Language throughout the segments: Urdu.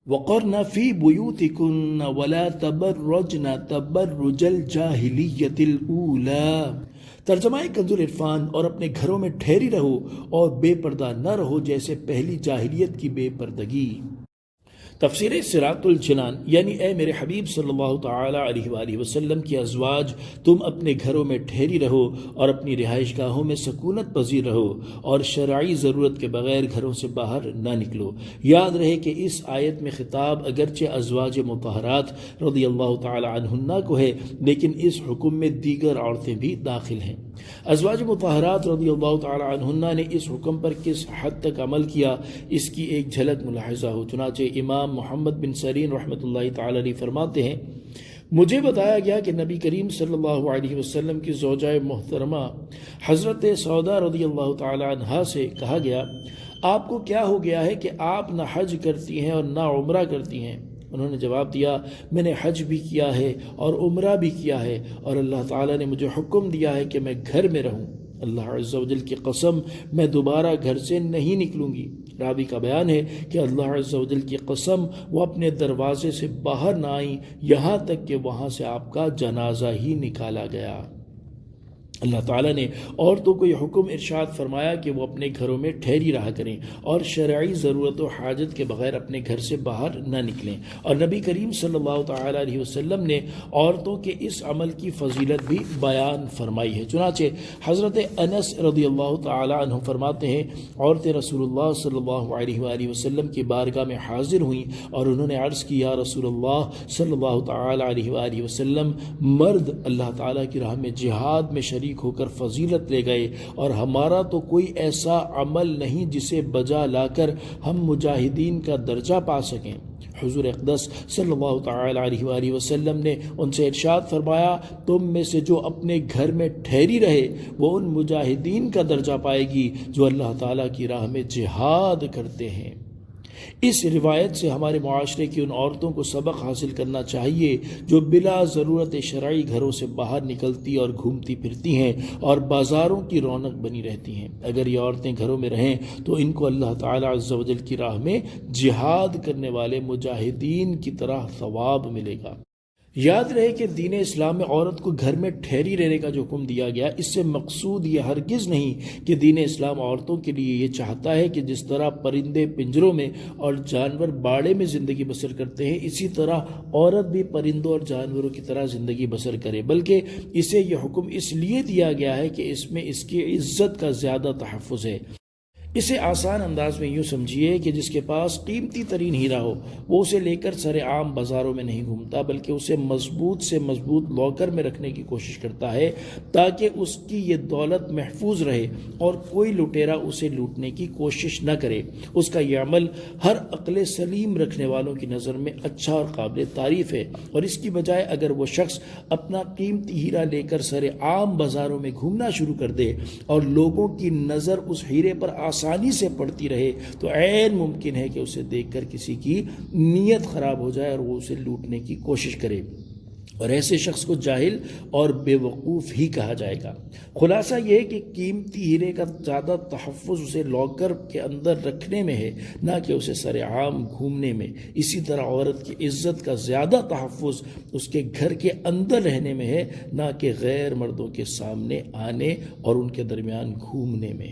وقرن فی بیوتکن ولا تبرجن تبرج الجاہلیت الاولی۔ ترجمہ کنز العرفان، اور اپنے گھروں میں ٹھہری رہو اور بے پردہ نہ رہو جیسے پہلی جاہلیت کی بے پردگی۔ تفسیر صراط الجنان، یعنی اے میرے حبیب صلی اللہ تعالی علیہ وآلہ وسلم کی ازواج، تم اپنے گھروں میں ٹھہری رہو اور اپنی رہائش گاہوں میں سکونت پذیر رہو اور شرعی ضرورت کے بغیر گھروں سے باہر نہ نکلو۔ یاد رہے کہ اس آیت میں خطاب اگرچہ ازواج مطہرات رضی اللہ تعالی عنہن کو ہے، لیکن اس حکم میں دیگر عورتیں بھی داخل ہیں۔ ازواج مطہرات رضی اللہ تعالی عنہن نے اس حکم پر کس حد تک عمل کیا، اس کی ایک جھلک ملاحظہ ہو۔ چنانچہ امام محمد بن سرین رحمۃ اللہ تعالی علیہ فرماتے ہیں، مجھے بتایا گیا کہ نبی کریم صلی اللہ علیہ وسلم کی زوجہ محترمہ حضرت سودا رضی اللہ تعالی عنہا سے کہا گیا، آپ کو کیا ہو گیا ہے کہ آپ نہ حج کرتی ہیں اور نہ عمرہ کرتی ہیں؟ انہوں نے جواب دیا، میں نے حج بھی کیا ہے اور عمرہ بھی کیا ہے، اور اللہ تعالیٰ نے مجھے حکم دیا ہے کہ میں گھر میں رہوں۔ اللہ عز و جل کی قسم، میں دوبارہ گھر سے نہیں نکلوں گی۔ راوی کا بیان ہے کہ اللہ عز و جل کی قسم، وہ اپنے دروازے سے باہر نہ آئیں یہاں تک کہ وہاں سے آپ کا جنازہ ہی نکالا گیا۔ اللہ تعالیٰ نے عورتوں کو یہ حکم ارشاد فرمایا کہ وہ اپنے گھروں میں ٹھہری رہا کریں اور شرعی ضرورت و حاجت کے بغیر اپنے گھر سے باہر نہ نکلیں، اور نبی کریم صلی اللہ تعالی علیہ وسلم نے عورتوں کے اس عمل کی فضیلت بھی بیان فرمائی ہے۔ چنانچہ حضرت انس رضی اللہ تعالی عنہ فرماتے ہیں، عورتیں رسول اللہ صلی اللہ علیہ وآلہ وسلم کی بارگاہ میں حاضر ہوئیں اور انہوں نے عرض کیا، رسول اللہ صلی اللہ تعالی علیہ وآلہ وسلم، مرد اللہ تعالیٰ کی راہ میں جہاد میں شریک ہو کر فضیلت لے گئے، اور ہمارا تو کوئی ایسا عمل نہیں جسے بجا لا کر ہم مجاہدین کا درجہ پا سکیں۔ حضور اقدس صلی اللہ تعالی علیہ وآلہ وسلم نے ان سے ارشاد فرمایا، تم میں سے جو اپنے گھر میں ٹھہری رہے وہ ان مجاہدین کا درجہ پائے گی جو اللہ تعالیٰ کی راہ میں جہاد کرتے ہیں۔ اس روایت سے ہمارے معاشرے کی ان عورتوں کو سبق حاصل کرنا چاہیے جو بلا ضرورت شرعی گھروں سے باہر نکلتی اور گھومتی پھرتی ہیں اور بازاروں کی رونق بنی رہتی ہیں۔ اگر یہ عورتیں گھروں میں رہیں تو ان کو اللہ تعالی عز و جل کی راہ میں جہاد کرنے والے مجاہدین کی طرح ثواب ملے گا۔ یاد رہے کہ دین اسلام میں عورت کو گھر میں ٹھہری رہنے کا جو حکم دیا گیا، اس سے مقصود یہ ہرگز نہیں کہ دین اسلام عورتوں کے لیے یہ چاہتا ہے کہ جس طرح پرندے پنجروں میں اور جانور باڑے میں زندگی بسر کرتے ہیں، اسی طرح عورت بھی پرندوں اور جانوروں کی طرح زندگی بسر کرے، بلکہ اسے یہ حکم اس لیے دیا گیا ہے کہ اس میں اس کی عزت کا زیادہ تحفظ ہے۔ اسے آسان انداز میں یوں سمجھیے کہ جس کے پاس قیمتی ترین ہیرا ہو، وہ اسے لے کر سر عام بازاروں میں نہیں گھومتا، بلکہ اسے مضبوط سے مضبوط لاکر میں رکھنے کی کوشش کرتا ہے تاکہ اس کی یہ دولت محفوظ رہے اور کوئی لٹیرا اسے لوٹنے کی کوشش نہ کرے۔ اس کا یہ عمل ہر عقل سلیم رکھنے والوں کی نظر میں اچھا اور قابل تعریف ہے، اور اس کی بجائے اگر وہ شخص اپنا قیمتی ہیرا لے کر سر عام بازاروں میں گھومنا شروع کر دے اور لوگوں کی نظر اس ہیرے پر آسانی سے پڑتی رہے تو عین ممکن ہے کہ اسے دیکھ کر کسی کی نیت خراب ہو جائے اور وہ اسے لوٹنے کی کوشش کرے، اور ایسے شخص کو جاہل اور بے وقوف ہی کہا جائے گا۔ خلاصہ یہ ہے کہ قیمتی ہیرے کا زیادہ تحفظ اسے لاکر کے اندر رکھنے میں ہے، نہ کہ اسے سر عام گھومنے میں۔ اسی طرح عورت کی عزت کا زیادہ تحفظ اس کے گھر کے اندر رہنے میں ہے، نہ کہ غیر مردوں کے سامنے آنے اور ان کے درمیان گھومنے میں۔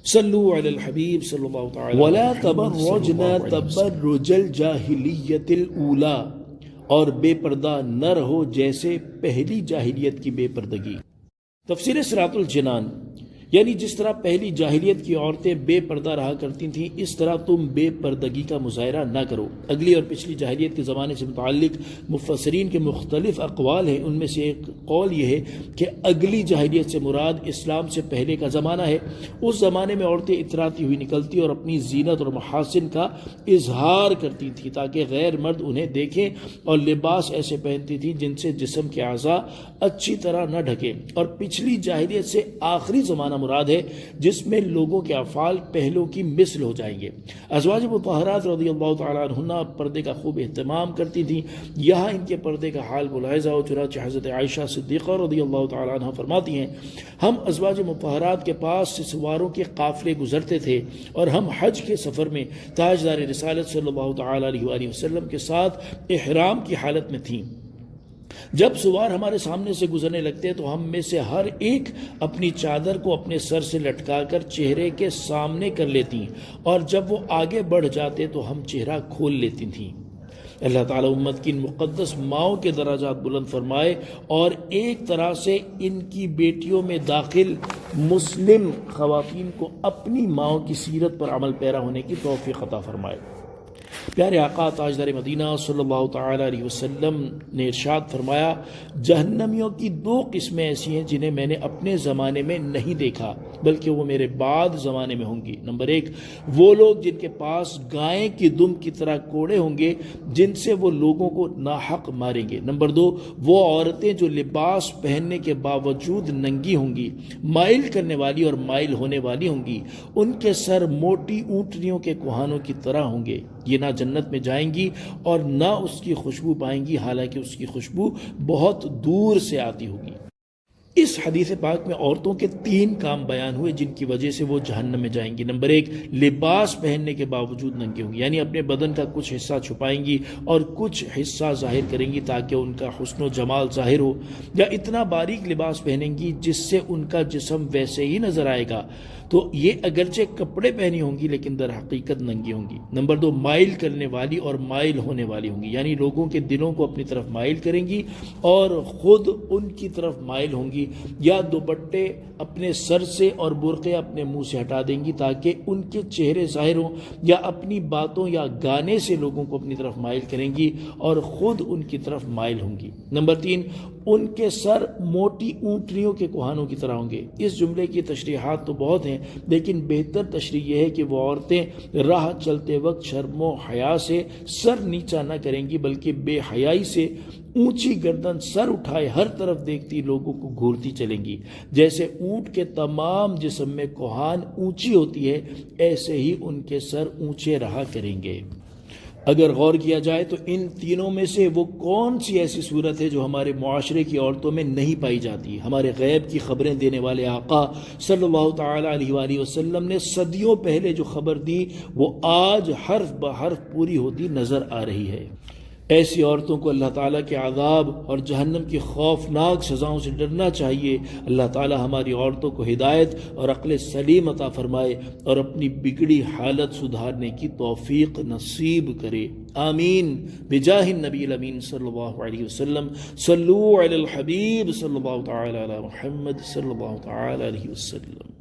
صلو علی الحبیب صلی اللہ تعالی ولا تبرجن تبرج الجاہلیت الاولی، اور بے پردہ نہ رہو جیسے پہلی جاہلیت کی بے پردگی۔ تفسیر صراط الجنان، یعنی جس طرح پہلی جاہلیت کی عورتیں بے پردہ رہا کرتی تھیں، اس طرح تم بے پردگی کا مظاہرہ نہ کرو۔ اگلی اور پچھلی جاہلیت کے زمانے سے متعلق مفسرین کے مختلف اقوال ہیں۔ ان میں سے ایک قول یہ ہے کہ اگلی جاہلیت سے مراد اسلام سے پہلے کا زمانہ ہے۔ اس زمانے میں عورتیں اتراتی ہوئی نکلتی اور اپنی زینت اور محاسن کا اظہار کرتی تھیں تاکہ غیر مرد انہیں دیکھیں، اور لباس ایسے پہنتی تھیں جن سے جسم کے اعضاء اچھی طرح نہ ڈھکے۔ اور پچھلی جاہلیت سے آخری زمانہ مراد ہے جس میں لوگوں کے افعال پہلوں کی مثل ہو جائیں گے۔ ازواج مطہرات رضی اللہ تعالیٰ عنہ پردے کا خوب اہتمام کرتی تھیں، یہاں ان کے پردے کا حال ملاحظہ ہو، چنانچہ حضرت عائشہ صدیقہ رضی اللہ تعالیٰ عنہ فرماتی ہیں ہم ازواج مطہرات کے پاس سے سواروں کے قافلے گزرتے تھے اور ہم حج کے سفر میں تاجدار رسالت صلی اللہ تعالیٰ علیہ وآلہ وسلم کے ساتھ احرام کی حالت میں تھیں۔ جب سوار ہمارے سامنے سے گزرنے لگتے تو ہم میں سے ہر ایک اپنی چادر کو اپنے سر سے لٹکا کر چہرے کے سامنے کر لیتی اور جب وہ آگے بڑھ جاتے تو ہم چہرہ کھول لیتی تھیں۔ اللہ تعالیٰ امت کی ان مقدس ماؤں کے درجات بلند فرمائے اور ایک طرح سے ان کی بیٹیوں میں داخل مسلم خواتین کو اپنی ماؤں کی سیرت پر عمل پیرا ہونے کی توفیق عطا فرمائے۔ پیارے آقا تاجدار مدینہ صلی اللہ تعالیٰ علیہ وسلم نے ارشاد فرمایا جہنمیوں کی دو قسمیں ایسی ہیں جنہیں میں نے اپنے زمانے میں نہیں دیکھا بلکہ وہ میرے بعد زمانے میں ہوں گی۔ نمبر 1 وہ لوگ جن کے پاس گائیں کی دم کی طرح کوڑے ہوں گے جن سے وہ لوگوں کو ناحق ماریں گے۔ نمبر 2 وہ عورتیں جو لباس پہننے کے باوجود ننگی ہوں گی، مائل کرنے والی اور مائل ہونے والی ہوں گی، ان کے سر موٹی اونٹنیوں کے کوہانوں کی طرح ہوں گے، یہ نہ جنت میں جائیں گی اور نہ اس کی خوشبو پائیں گی حالانکہ اس کی خوشبو بہت دور سے آتی ہوگی۔ اس حدیث پاک میں عورتوں کے 3 کام بیان ہوئے جن کی وجہ سے وہ جہنم میں جائیں گی۔ نمبر 1 لباس پہننے کے باوجود ننگی ہوں گی، یعنی اپنے بدن کا کچھ حصہ چھپائیں گی اور کچھ حصہ ظاہر کریں گی تاکہ ان کا حسن و جمال ظاہر ہو، یا اتنا باریک لباس پہنیں گی جس سے ان کا جسم ویسے ہی نظر آئے گا، تو یہ اگرچہ کپڑے پہنی ہوں گی لیکن در حقیقت ننگی ہوں گی۔ نمبر 2 مائل کرنے والی اور مائل ہونے والی ہوں گی، یعنی لوگوں کے دلوں کو اپنی طرف مائل کریں گی اور خود ان کی طرف مائل ہوں گی، یا دوپٹے اپنے سر سے اور برقعے اپنے منہ سے ہٹا دیں گی تاکہ ان کے چہرے ظاہر ہوں، یا اپنی باتوں یا گانے سے لوگوں کو اپنی طرف مائل کریں گی اور خود ان کی طرف مائل ہوں گی۔ نمبر 3 ان کے سر موٹی اونٹنیوں کے کوہانوں کی طرح ہوں گے۔ اس جملے کی تشریحات تو بہت ہیں لیکن بہتر تشریح یہ ہے کہ وہ عورتیں راہ چلتے وقت شرم و حیا سے سر نیچا نہ کریں گی بلکہ بے حیائی سے اونچی گردن سر اٹھائے ہر طرف دیکھتی لوگوں کو گھورتی چلیں گی۔ جیسے اونٹ کے تمام جسم میں کوہان اونچی ہوتی ہے ایسے ہی ان کے سر اونچے رہا کریں گے۔ اگر غور کیا جائے تو ان تینوں میں سے وہ کون سی ایسی صورت ہے جو ہمارے معاشرے کی عورتوں میں نہیں پائی جاتی؟ ہمارے غیب کی خبریں دینے والے آقا صلی اللہ تعالیٰ علیہ وآلہ وسلم نے صدیوں پہلے جو خبر دی وہ آج حرف بحرف پوری ہوتی نظر آ رہی ہے۔ ایسی عورتوں کو اللہ تعالیٰ کے عذاب اور جہنم کی خوفناک سزاؤں سے ڈرنا چاہیے۔ اللہ تعالیٰ ہماری عورتوں کو ہدایت اور عقل سلیم عطا فرمائے اور اپنی بگڑی حالت سدھارنے کی توفیق نصیب کرے، آمین بجاہ النبی الامین صلی اللہ علیہ وسلم۔ صلو علی الحبیب صلی اللہ تعالی علی محمد صلی اللہ تعالی علیہ وسلم۔